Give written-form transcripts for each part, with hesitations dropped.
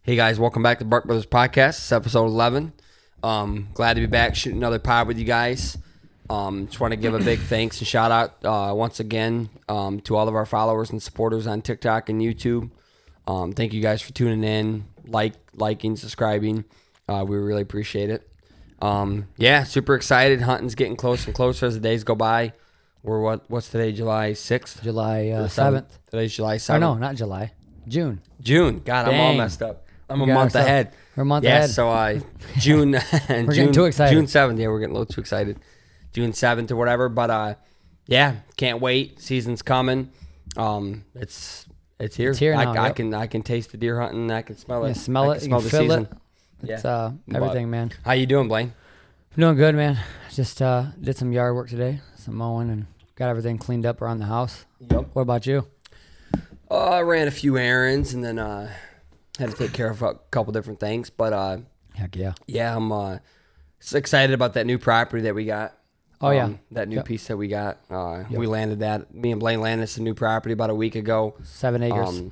Hey guys, welcome back to Bark Brothers Podcast. It's episode 11. Glad to be back shooting another pod with you guys. Just want to give a big thanks and shout out once again to all of our followers and supporters on TikTok and YouTube. Thank you guys for tuning in, liking, subscribing. We really appreciate it. Super excited. Hunting's getting closer and closer as the days go by. We're what's today? July 6th? July 7th. Today's July 7th. Oh, no, not July. June. God, Dang. I'm all messed up. I'm a month ahead. We're a month ahead. So June. We're getting too excited. June 7th. Yeah, we're getting a little too excited. June 7th or whatever. But can't wait. Season's coming. It's here. It's here now. I can taste the deer hunting. I can smell it. You smell it. I can smell you the feel season. it. It's everything, man. How you doing, Blaine? I'm doing good, man. Just did some yard work today, some mowing, and got everything cleaned up around the house. Yep. What about you? I ran a few errands and then had to take care of a couple different things. But Heck yeah. yeah, I'm so excited about that new property that we got. Oh, yeah. That new Yep. piece that we got. Yep. We landed that. Me and Blaine landed this new property about a week ago. 7 acres.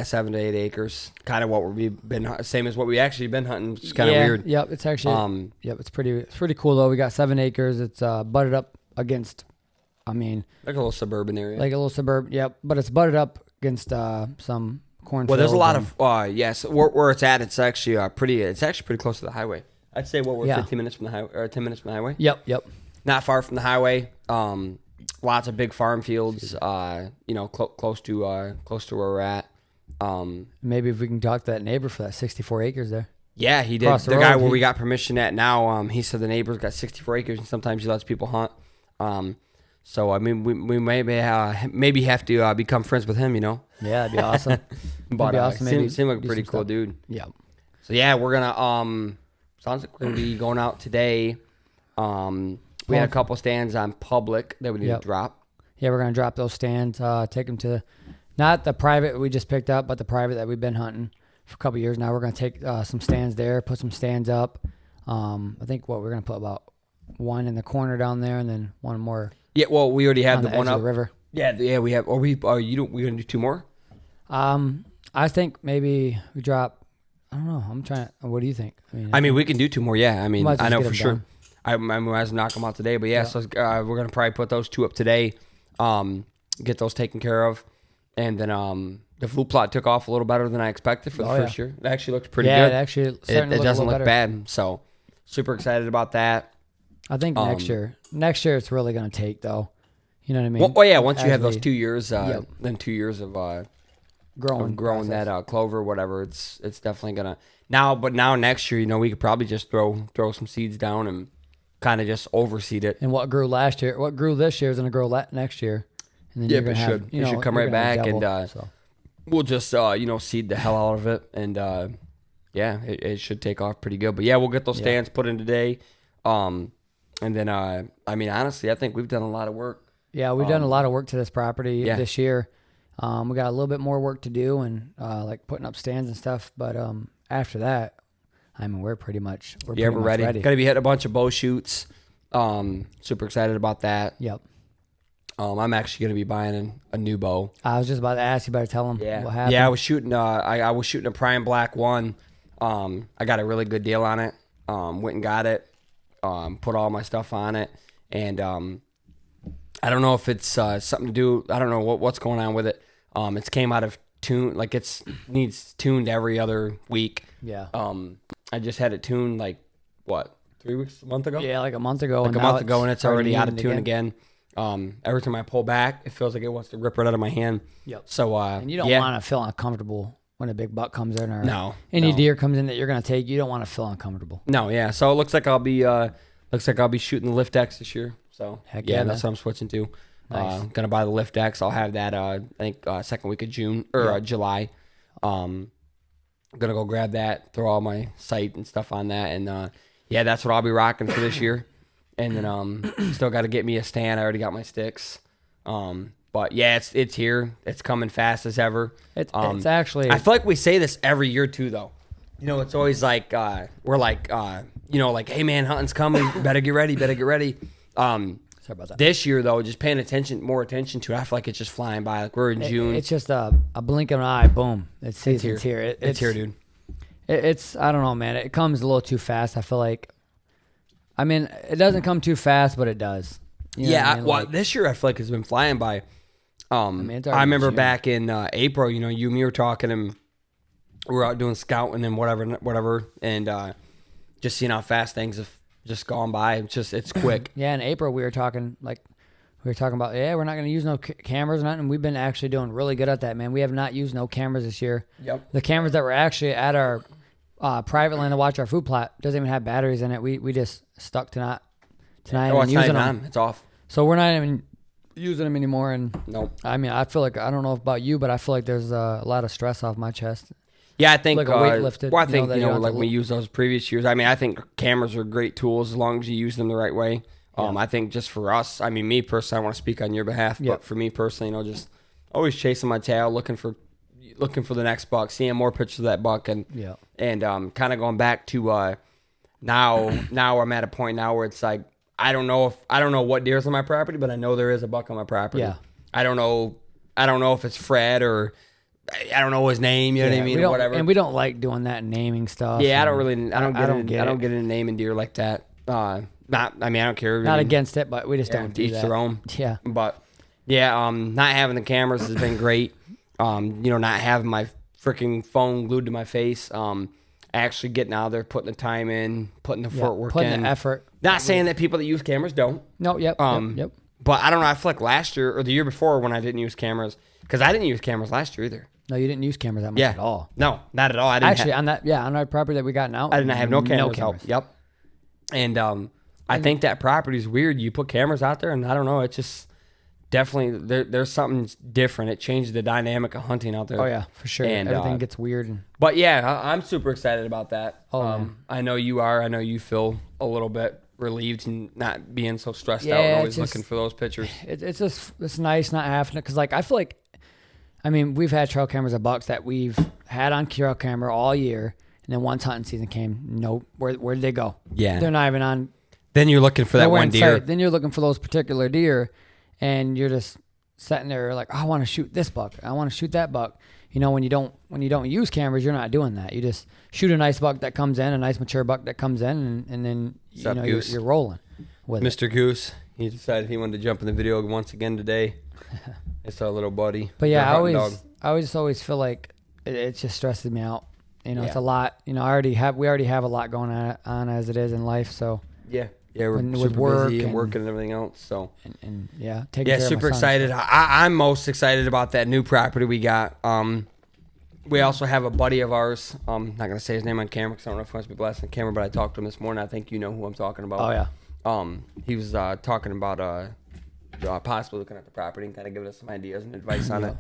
7 to 8 acres. Kind of what we've been, same as what we actually been hunting. It's kind of weird. Yep. It's actually. It's pretty cool though. We got 7 acres. It's butted up against. I mean, like a little suburban area. like a little suburb. Yep. But it's butted up against some cornfields. Well, there's a lot of where it's at. It's actually pretty. It's actually pretty close to the highway. I'd say we're 15 minutes from the highway or 10 minutes from the highway. Yep. Not far from the highway. Lots of big farm fields. Close to where we're at. Maybe if we can talk to that neighbor for that 64 acres there. Yeah, he did. The guy where we got permission at now, he said the neighbor's got 64 acres and sometimes he lets people hunt. So I mean, we maybe have to become friends with him, you know. Yeah, that'd be awesome. But awesome. Seemed like a pretty cool dude. Yeah. So yeah, we're gonna sounds like we're gonna be going out today. We had a couple stands on public that we need to drop. Yeah, we're gonna drop those stands. Take them to not the private we just picked up, but the private that we've been hunting for a couple years now. We're gonna take some stands there, put some stands up. I think we're gonna put about one in the corner down there, and then one more. Yeah, well, we already have on the one edge up. of the river. Yeah, we have. We gonna do two more? I think maybe we drop. I don't know. I'm trying. What do you think? I mean, we can do two more. Yeah, I mean, I know for sure. Done. I might as well knock them out today. But so we're gonna probably put those two up today. Get those taken care of, and then the food plot took off a little better than I expected for the first year. It actually looks pretty good. Yeah, it actually it doesn't look bad. So super excited about that. I think next year it's really gonna take though. You know what I mean? Well, yeah. Once you have those 2 years, then 2 years of growing that clover, whatever. It's definitely gonna now next year, we could probably just throw some seeds down and kind of just overseed it. And what grew this year is gonna grow next year. And then it should come right back, and we'll just seed the hell out of it, and it should take off pretty good. But yeah, we'll get those stands put in today. And then, honestly, I think we've done a lot of work. Yeah, we've done a lot of work to this property this year. We got a little bit more work to do and like putting up stands and stuff. But after that, we're pretty much ready. Got to be hitting a bunch of bow shoots. Super excited about that. Yep. I'm actually going to be buying a new bow. I was just about to ask you. Better tell them what happened. Yeah, I was shooting. I was shooting a Prime Black 1. I got a really good deal on it. Went and got it. Put all my stuff on it, and I don't know if it's something to do. I don't know what's going on with it. It's came out of tune, like it's needs tuned every other week. Yeah. I just had it tuned like 3 weeks, a month ago. Yeah, like a month ago. And it's already out of tune again. Every time I pull back, it feels like it wants to rip right out of my hand. Yep. So and you don't want to feel uncomfortable when a big buck comes in or any deer comes in that you're gonna take. You don't want to feel uncomfortable. No, yeah. So it looks like I'll be shooting the Lift X this year. So heck yeah, that's what I'm switching to. Nice. Gonna buy the Lift X. I'll have that. I think second week of June or July. Gonna go grab that. Throw all my sight and stuff on that, and that's what I'll be rocking for this year. And then still got to get me a stand. I already got my sticks. But yeah, it's here. It's coming fast as ever. It's actually. I feel like we say this every year too, though. It's always like we're like hey man, hunting's coming. Better get ready. Sorry about that. This year though, just paying more attention to it. I feel like it's just flying by. Like we're in June. It's just a blink of an eye. Boom. It's here. It's here, dude. It's I don't know, man. It comes a little too fast. I feel like. I mean, it doesn't come too fast, but it does. You know what I mean? Well, Like, this year I feel like it's been flying by. mean, it's I already remember June. back in April, you and me were talking, and we were out doing scouting and whatever, and just seeing how fast things have just gone by. It's quick. Yeah, in April we were talking about we're not going to use no cameras or nothing. And we've been actually doing really good at that, man. We have not used no cameras this year. Yep. The cameras that were actually at our private land to watch our food plot doesn't even have batteries in it. We just stuck to not It's not using even them. on. It's off. So we're not even using them anymore. And Nope. I mean, I feel like I don't know about you, but I feel like there's a lot of stress off my chest. Yeah, I think Like a weight lifted, well, I you know, think that you don't have like to we used those previous years. I mean, I think cameras are great tools as long as you use them the right way. I think just for us, I mean, me personally, I want to speak on your behalf, but for me personally, just always chasing my tail, looking for the next buck, seeing more pictures of that buck, and kind of going back to now I'm at a point now where it's like I don't know what deer's on my property, but I know there is a buck on my property. Yeah. I don't know if it's Fred or I don't know his name. You know what I mean? Or whatever. And we don't like doing that naming stuff. Yeah, I and don't get into naming deer like that. I don't care. Not against it, but we just don't do each that. their own. Yeah. But not having the cameras has been great. Not having my freaking phone glued to my face. Actually getting out there, putting the time in, putting the footwork in, putting the effort. Not saying that people that use cameras don't. No, yep. But I don't know. I feel like last year or the year before when I didn't use cameras, because I didn't use cameras last year either. No, you didn't use cameras that much at all. No, not at all. I didn't Actually, on our property that we got now, I did not have no cameras. Out. Yep. And I think that property is weird. You put cameras out there, and I don't know. It's just definitely there's something different. It changes the dynamic of hunting out there. Oh yeah, for sure. And everything gets weird. But yeah, I'm super excited about that. Oh, I know you are. I know you feel a little bit relieved and not being so stressed out and always looking for those pictures. It's nice not having it because I feel like. I mean, we've had trail cameras of bucks that we've had on trail camera all year, and then once hunting season came, nope. Where did they go? Yeah, they're not even on. Then you're looking for that one deer. Then you're looking for those particular deer, and you're just sitting there like, I want to shoot this buck. I want to shoot that buck. When you don't use cameras, you're not doing that. You just shoot a nice buck that comes in, a nice mature buck that comes in, and then you're rolling with Mr. Goose. He decided he wanted to jump in the video once again today. It's our little buddy. But yeah, I always feel like it just stresses me out. It's a lot. We already have a lot going on as it is in life. So yeah, we're super work busy and working and everything else. So taking care of super my son, excited. so. I'm most excited about that new property we got. We also have a buddy of ours. I'm not gonna say his name on camera because I don't know if he wants to be blasted on camera. But I talked to him this morning. I think you know who I'm talking about. Oh yeah. He was talking about possibly looking at the property and kind of giving us some ideas and advice on it.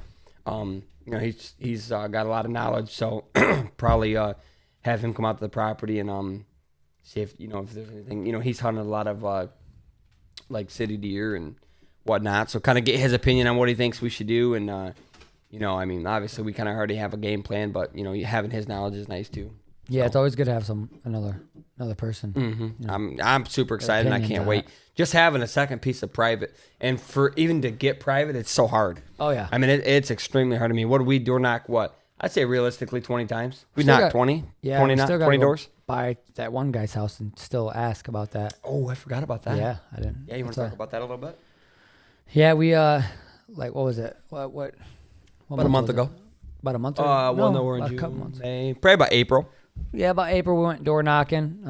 He's got a lot of knowledge, so probably have him come out to the property and see if there's anything. He's hunted a lot of like city deer and whatnot, so kind of get his opinion on what he thinks we should do. And obviously we kind of already have a game plan, but having his knowledge is nice too. Yeah, it's always good to have another person. Mm-hmm. I'm super excited and I can't wait. Just having a second piece of private, and for even to get private, it's so hard. Oh yeah. I mean, it's extremely hard. I mean, what do we door knock? What I'd say realistically 20 times. We knocked 20. Yeah, 20 doors. By that one guy's house and still ask about that. Oh, I forgot about that. Yeah, I didn't. Yeah, you want to talk about that a little bit? Yeah, we what was it? What about a month ago. About a month ago. No, we're in June. A couple months. Probably about April. Yeah, about April we went door knocking.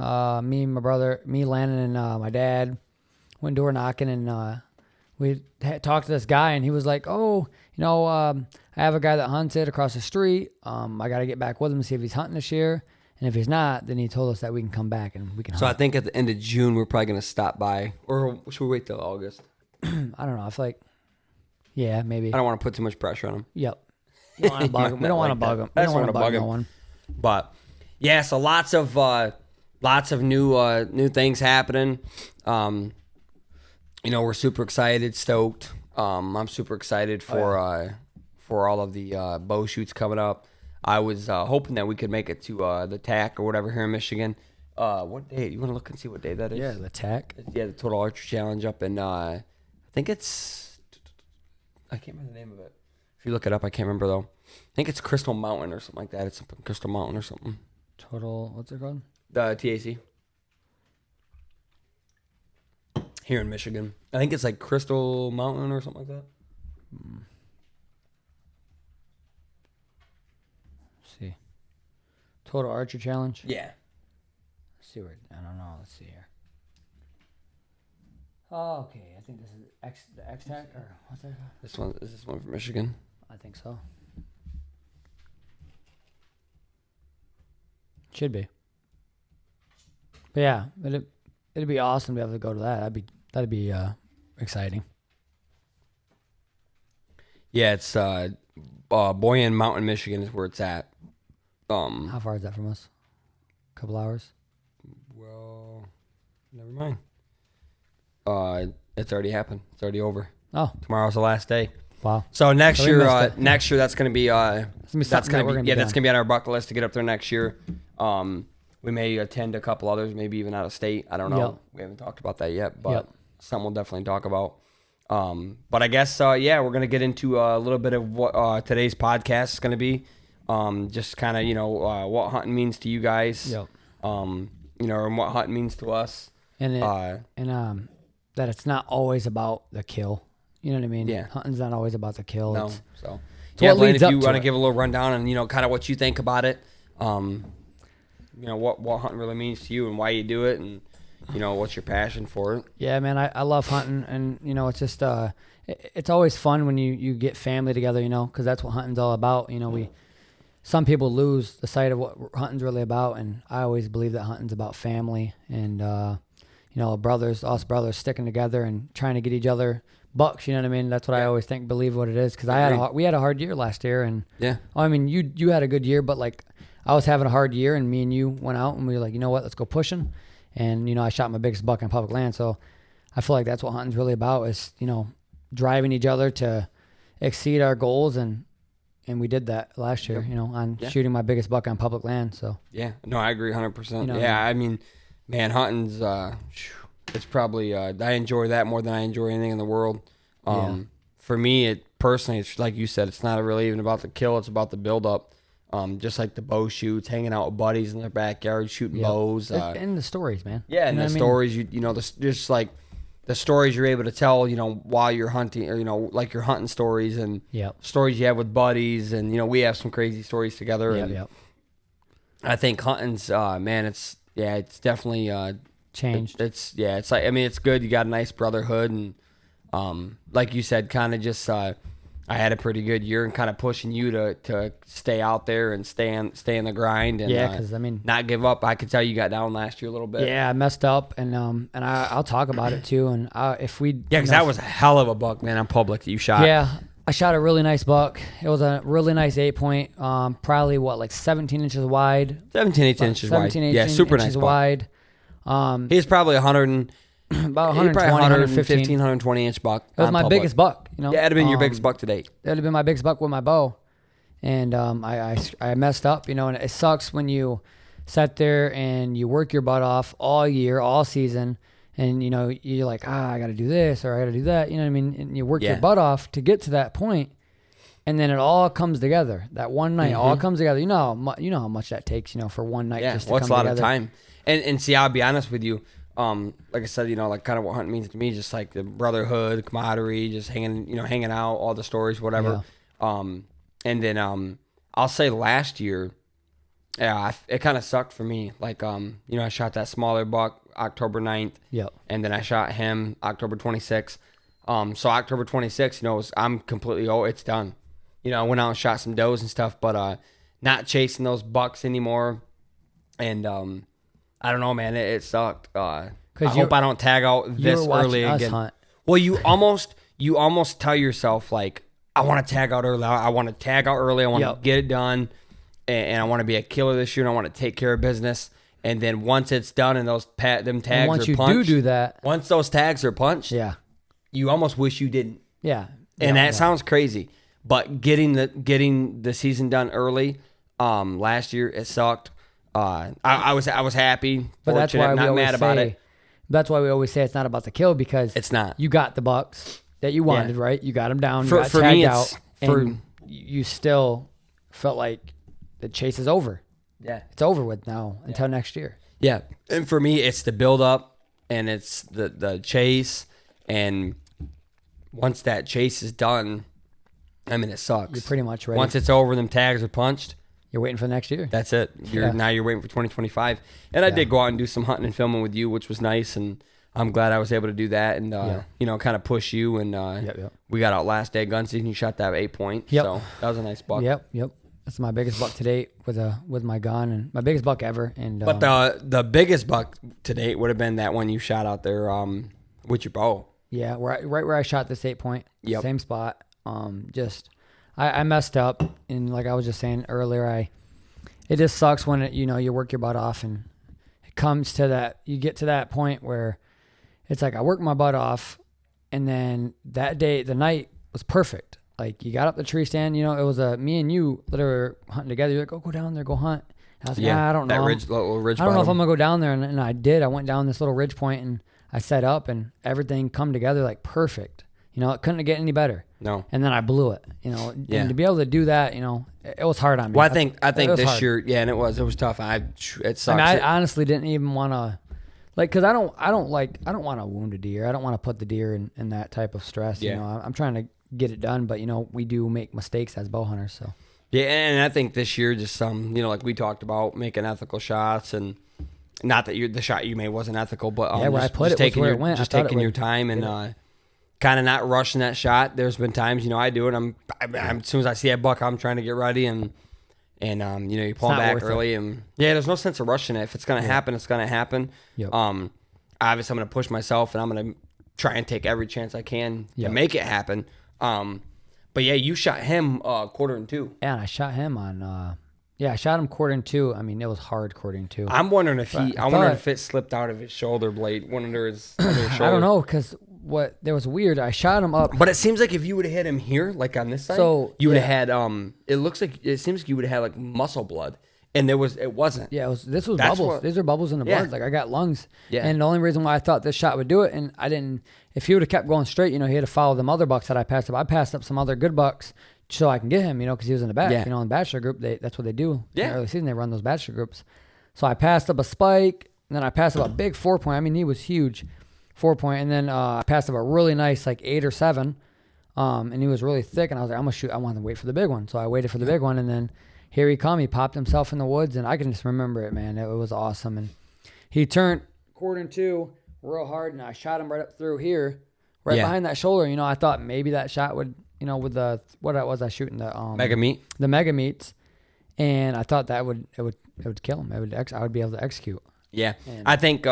Me, my brother, Landon, and my dad went door knocking, and we talked to this guy, and he was like, "Oh, I have a guy that hunts it across the street. I got to get back with him and see if he's hunting this year, and if he's not, then he told us that we can come back and we can." So hunt. I think at the end of June we're probably gonna stop by, or should we wait till August? I don't know. I feel like, yeah, maybe. I don't want to put too much pressure on him. Yep. We don't want to bug him. We don't want to bug him. We don't want to bug no one. But yeah, so lots of new things happening. We're super excited, stoked. I'm super excited for all of the bow shoots coming up. I was hoping that we could make it to the TAC or whatever here in Michigan. What day? You want to look and see what day that is? Yeah, the TAC. Yeah, the Total Archery Challenge up in. I think it's. I can't remember the name of it. If you look it up, I can't remember though. I think it's Crystal Mountain or something like that. It's something Crystal Mountain or something. Total, what's it called? The TAC. Here in Michigan. I think it's like Crystal Mountain or something like that. Let's see. Total Archer Challenge? Yeah. Let's see where, I don't know. Let's see here. Oh, okay. I think this is the X-Tac, or what's that called? Is this one from Michigan? I think so. Should be. But yeah, it'd be awesome to be able to go to that. That'd be exciting. Yeah, it's Boyan Mountain, Michigan is where it's at. How far is that from us? A couple hours? Well, never mind. It's already happened. It's already over. Oh, Tomorrow's the last day. wow. So next So we year, missed it. that's gonna be that's gonna be that's gonna be on our bucket list to get up there next year. We may attend a couple others, maybe even out of state. I don't know. Yep. We haven't talked about that yet, but Yep. something we'll definitely talk about. But I guess we're gonna get into a little bit of what today's podcast is gonna be. Just kind of what hunting means to you guys. Yep. And what hunting means to us. And that it's not always about the kill. You know what I mean? Yeah. Hunting's not always about the kill. No. It's So what Blaine, leads if up you to want to it. give a little rundown and kind of what you think about it, what hunting really means to you and why you do it, and what's your passion for it. Yeah, man, I love hunting, and it's just it's always fun when you get family together, because that's what hunting's all about. Some people lose the sight of what hunting's really about, and I always believe that hunting's about family and us brothers sticking together and trying to get each other bucks. You know what I mean? That's what I always believe what it is, because we had a hard year last year, and Yeah. I mean you had a good year, but like I was having a hard year, and me and you went out and we were like, you know what, let's go pushing. And, I shot my biggest buck on public land. So I feel like that's what hunting's really about is, driving each other to exceed our goals. And we did that last year, on shooting my biggest buck on public land. So, Yeah. No, I agree 100%. You know, yeah. I mean, man, hunting's, it's probably, I enjoy that more than I enjoy anything in the world. For me, personally, it's like you said, it's not really even about the kill. It's about the build up. Just like the bow shoots, hanging out with buddies in their backyard, shooting bows. and the stories, man. Yeah, and the stories, just like the stories you're able to tell, while you're hunting, or, like your hunting stories and stories you have with buddies. And, we have some crazy stories together. And I think hunting's, man, it's definitely Changed. It's like, I mean, it's good. You got a nice brotherhood. And like you said, kind of just, I had a pretty good year and kind of pushing you to stay out there and stay in the grind and because not give up. I could tell you got down last year a little bit. Yeah, I messed up, and I'll talk about it too. And if we because that was a hell of a buck, man, on public that you shot. Yeah, I shot a really nice buck. It was a really nice 8-point, probably like 17 inches wide. 17 inches wide. 18 Yeah, super nice buck. Wide. He's probably 100. About 120, 115, 120 inch buck. It was my biggest buck, Yeah, it'd have been your biggest buck to date. That would have been my biggest buck with my bow. And I messed up, and it sucks when you sit there and you work your butt off all year, all season, and, you're like, I got to do this or I got to do that. You know what I mean? And you work your butt off to get to that point, and then it all comes together. That one night, all comes together. You know how much that takes, for one night just to come together. Yeah, it's a lot of time. And see, I'll be honest with you. Like I said, like kind of what hunting means to me, just like the brotherhood, camaraderie, just hanging out, all the stories, whatever. Yeah. And then I'll say last year, it kind of sucked for me. Like I shot that smaller buck October 9th. Yep. And then I shot him October 26th. So October 26th, I'm completely it's done. I went out and shot some does and stuff, but not chasing those bucks anymore. And I don't know, man. It sucked. I hope I don't tag out this early again. Hunt. Well, you almost tell yourself, like, I want to tag out early. I want to tag out early. I want to get it done, and I want to be a killer this year. And I want to take care of business. And then once it's done and them tags are punched, do that, once those tags are punched, you almost wish you didn't. Yeah, and that sounds crazy, but getting the season done early, last year it sucked. I was happy, but that's why not mad about it. That's why we always say it's not about the kill, because it's not. You got the bucks that you wanted, right? You got them down. You got for tagged me, out, and you still felt like the chase is over. Yeah. It's over with now until next year. Yeah. And for me, it's the build up and it's the chase. And once that chase is done, I mean, it sucks. You're pretty much ready. Once it's over, them tags are punched. You're waiting for next year. That's it. Now you're waiting for 2025. And I did go out and do some hunting and filming with you, which was nice. And I'm glad I was able to do that and, kind of push you. And we got out last day gun season. You shot that 8-point. Yep. So that was a nice buck. Yep. That's my biggest buck to date with my gun and my biggest buck ever. And but the biggest buck to date would have been that one you shot out there with your bow. Yeah, right where I shot this 8-point. Yep. Same spot. I messed up, and like I was just saying earlier, it just sucks when you work your butt off, and it comes to that, you get to that point where it's like I worked my butt off, and then that day, the night was perfect. Like you got up the tree stand, it was me and you that were hunting together. You're like, oh, go down there, go hunt. And I was like, I don't know. That little ridge I don't know if bottom. I'm gonna go down there, and I did. I went down this little ridge point, and I set up, and everything come together like perfect. It couldn't get any better. No. And then I blew it. And to be able to do that, it was hard on me. Well, I think this hard. year, and it was tough. It sucks. I honestly didn't even want to, because I don't want to wound a deer. I don't want to put the deer in that type of stress. Yeah. I'm trying to get it done, but we do make mistakes as bow hunters. So. Yeah, and I think this year just like we talked about, making ethical shots, and not that the shot you made wasn't ethical, but where I put it was where it went. Just taking your time and kind of not rushing that shot. There's been times, I do it. I'm as soon as I see a buck, I'm trying to get ready and you pull back early and there's no sense of rushing it. If it's gonna happen, it's gonna happen. Yep. Obviously I'm gonna push myself and I'm gonna try and take every chance I can to make it happen. But you shot him quarter and 2. Yeah, and I shot him on. I shot him quarter and 2. I mean, it was hard quarter and 2. I'm wondering if if it slipped out of his shoulder blade, one under his shoulder. I don't know, because there was weird. I shot him up, but it seems like if you would have hit him here, like on this side, you would have had it seems like you would have had like muscle blood, and it wasn't. Yeah, this was bubbles. These are bubbles in the blood. Like I got lungs. Yeah. And the only reason why I thought this shot would do it, and I didn't. If he would have kept going straight, he had to follow them other bucks that I passed up. I passed up some other good bucks so I can get him, because he was in the back. Yeah. In the bachelor group, that's what they do. Yeah. In the early season, they run those bachelor groups. So I passed up a spike, and then I passed up a big 4-point. I mean, he was huge, 4-point, and then I passed up a really nice 8 or 7, and he was really thick. And I was like, I'm gonna shoot. I wanted to wait for the big one, so I waited for the big one, and then here he come. He popped himself in the woods, and I can just remember it, man. It was awesome, and he turned quarter and 2 real hard, and I shot him right up through here, behind that shoulder. I thought maybe that shot would. With the what was I shooting the mega meat, the mega meats, and I thought that would kill him. I would be able to execute. Yeah, and I think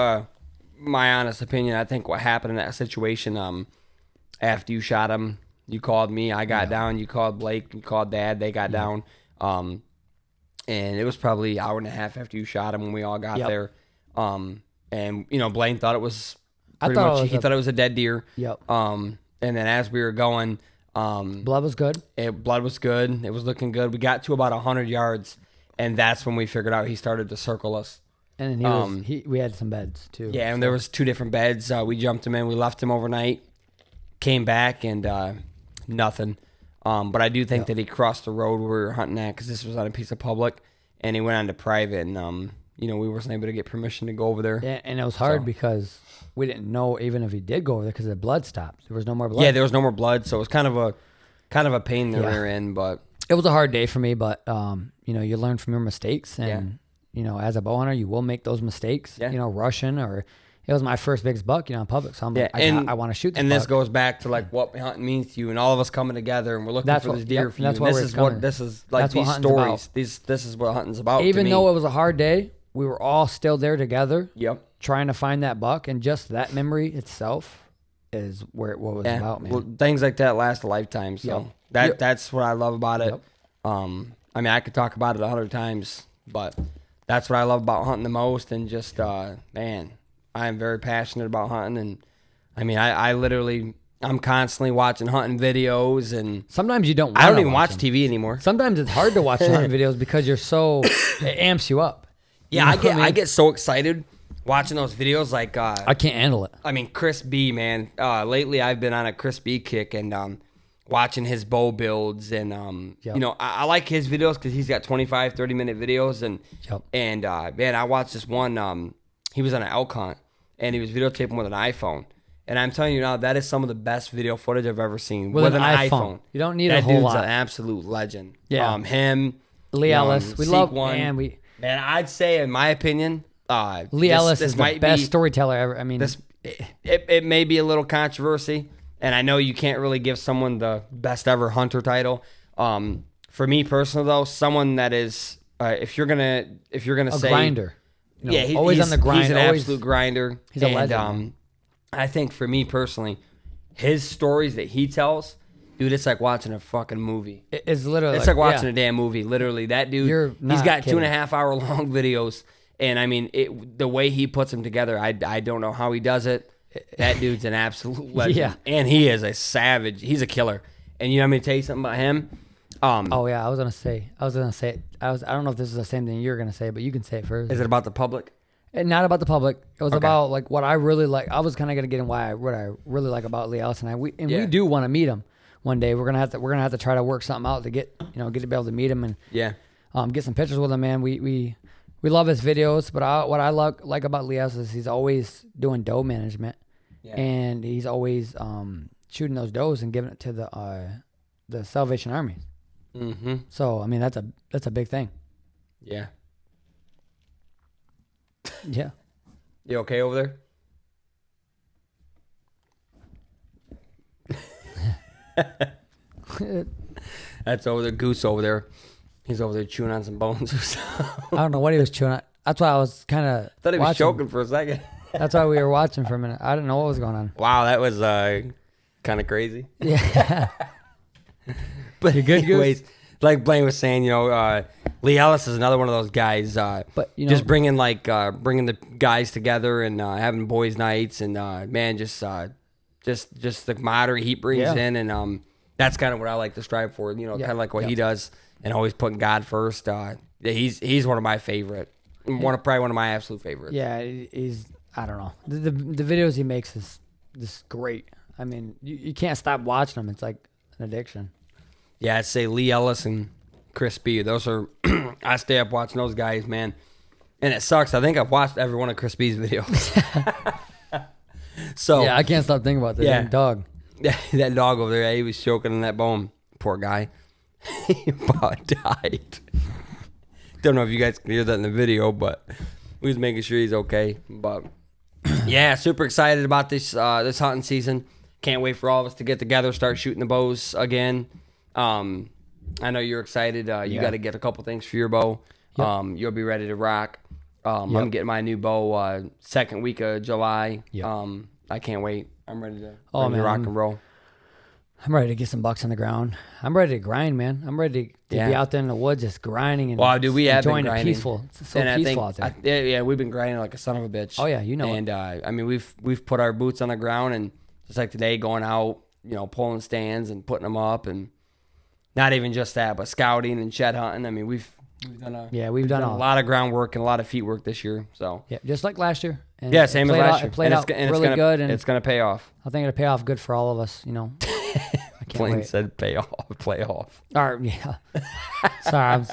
my honest opinion. I think what happened in that situation, after you shot him, you called me. I got down. You called Blake. You called Dad. They got down. And it was probably an hour and a half after you shot him when we all got there. And Blaine thought it was pretty much. He thought it was a dead deer. Yep. And then as we were going. Blood was good. Blood was good. It was looking good. We got to about 100 yards, and that's when we figured out he started to circle us. And then we had some beds too. Yeah, and there was 2 different beds. We jumped him in. We left him overnight. Came back and nothing. But I do think that he crossed the road where we were hunting at, because this was on a piece of public, and he went on to private, and we wasn't able to get permission to go over there. Yeah, and it was hard because we didn't know even if he did go over there, because the blood stopped. There was no more blood. Yeah, there was no more blood, so it was kind of a pain in the rear end, but it was a hard day for me. But you learn from your mistakes, and as a bow hunter, you will make those mistakes. Yeah. Rushing, or it was my first biggest buck, in public, so I'm like, I want to shoot this. And buck. this goes back to like what hunting means to you, and all of us coming together, and we're looking for this deer for you. That's And this is like these stories. This is what hunting's about. Even though it was a hard day, we were all still there together. Yep. Trying to find that buck, and just that memory itself is what it was about, man. Well, things like that last a lifetime. So that's what I love about it. Yep. I could talk about it 100 times, but that's what I love about hunting the most. And just man, I am very passionate about hunting. And I literally, I'm constantly watching hunting videos, and sometimes you don't. I don't even watch TV anymore. Sometimes it's hard to watch hunting videos because you're so it amps you up. Yeah, I get so excited watching those videos. Like I can't handle it. Chris B, man. Lately I've been on a Chris B kick, and watching his bow builds and you know, I like his videos because he's got 25, 30-minute videos and man, I watched this one. He was on an elk hunt and he was videotaping with an iPhone. And I'm telling you now, that is some of the best video footage I've ever seen with an iPhone. You don't need a whole lot. That dude's an absolute legend. Yeah. Him, Lee Ellis. We love one. Man, I'd say, in my opinion, Lee Ellis is the best storyteller ever. I mean, it may be a little controversy, and I know you can't really give someone the best ever hunter title. For me personally, though, someone that is, if you're gonna say grinder, he's always on the grind. He's an absolute grinder. He's a legend. I think for me personally, his stories that he tells, dude, it's like watching a fucking movie. It's literally like watching a damn movie. Literally, that dude, he's got kidding. 2.5 hour long videos, and I mean, the way he puts them together, I don't know how he does it. That dude's an absolute legend, and he is a savage. He's a killer. And you know, I'm gonna tell you something about him. I was gonna say. I don't know if this is the same thing you're gonna say, but you can say it first. Is it about the public? Not about the public. It was about like what I really like. I was kind of gonna get in what I really like about Lee Ellis, and we do want to meet him one day. We're gonna have to try to work something out to get to be able to meet him and get some pictures with him. Man, we love his videos, but what I like about Lee Ellis is he's always doing doe management, and he's always shooting those does and giving it to the Salvation Army. Mm-hmm. So I mean that's a big thing. Yeah. Yeah. You okay over there? That's over there. Goose over there. He's over there chewing on some bones or something. I don't know what he was chewing on. That's why I was kind of thought he was choking for a second. That's why we were watching for a minute. I didn't know what was going on. Wow, that was kind of crazy. Yeah. But you're good, anyways, Goose? Like Blaine was saying, Lee Ellis is another one of those guys. But just bringing the guys together and having boys' nights and man, just the camaraderie he brings in, and that's kind of what I like to strive for. Kind of like what he does, and always putting God first. He's one of my favorite, probably one of my absolute favorites. Yeah, he's. I don't know. The videos he makes is just great. I mean, you can't stop watching them. It's like an addiction. Yeah, I'd say Lee Ellis and Chris B. Those are, I stay up watching those guys, man. And it sucks. I think I've watched every one of Chris B's videos. So yeah, I can't stop thinking about that damn dog. That dog over there, he was choking on that bone. Poor guy. He about died. Don't know if you guys can hear that in the video, but we was making sure he's okay. But yeah, super excited about this hunting season. Can't wait for all of us to get together, start shooting the bows again. I know you're excited. You got to get a couple things for your bow. Yep. You'll be ready to rock. I'm getting my new bow second week of July. Yep. I can't wait. I'm ready to rock and roll. I'm ready to get some bucks on the ground. I'm ready to grind, man. I'm ready to be out there in the woods just grinding and we have enjoying been grinding. Peaceful. It's so peaceful out there. We've been grinding like a son of a bitch. Oh yeah, you know. And I mean, we've put our boots on the ground, and just like today, going out, pulling stands and putting them up, and not even just that, but scouting and shed hunting. I mean, we've done a lot of groundwork and a lot of feet work this year. So yeah, just like last year. And same as last year. It played out really good, and it's gonna pay off. I think it'll pay off good for all of us. Blaine said pay off. All right, yeah. Sorry,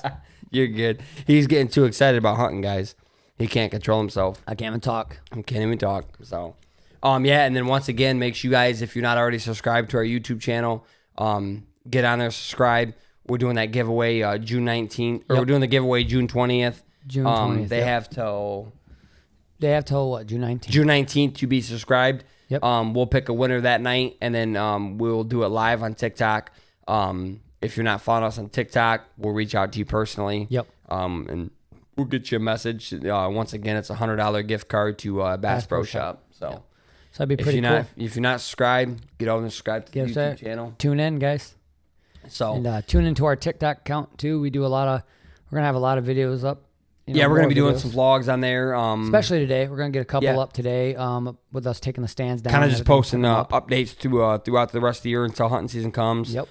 you're good. He's getting too excited about hunting, guys. He can't control himself. I can't even talk. So, and then once again, make sure you guys, if you're not already subscribed to our YouTube channel, get on there, subscribe. We're doing that giveaway June 19th, or we're doing the giveaway June 20th. June 20th. They have till what? June 19th. June 19th to be subscribed. Yep. We'll pick a winner that night, and then we'll do it live on TikTok. If you're not following us on TikTok, we'll reach out to you personally. Yep. And we'll get you a message. Once again, it's a $100 gift card to Bass Pro Shop. So. Yep. So that'd be pretty cool. If you're not subscribed, get over and subscribe to the YouTube channel. Tune in, guys. So and tune into our TikTok account too. We're gonna have a lot of videos up. We're gonna be doing some vlogs on there. Especially today, we're gonna get a couple up today. With us taking the stands down. Kind of just posting updates throughout the rest of the year until hunting season comes. Yep.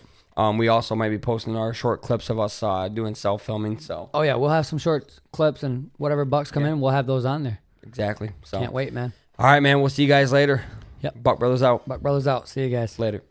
We also might be posting our short clips of us doing self filming. So. Oh yeah, we'll have some short clips and whatever bucks come in, we'll have those on there. Exactly. So. Can't wait, man. All right, man. We'll see you guys later. Yep. Buck Brothers out. Buck Brothers out. See you guys later.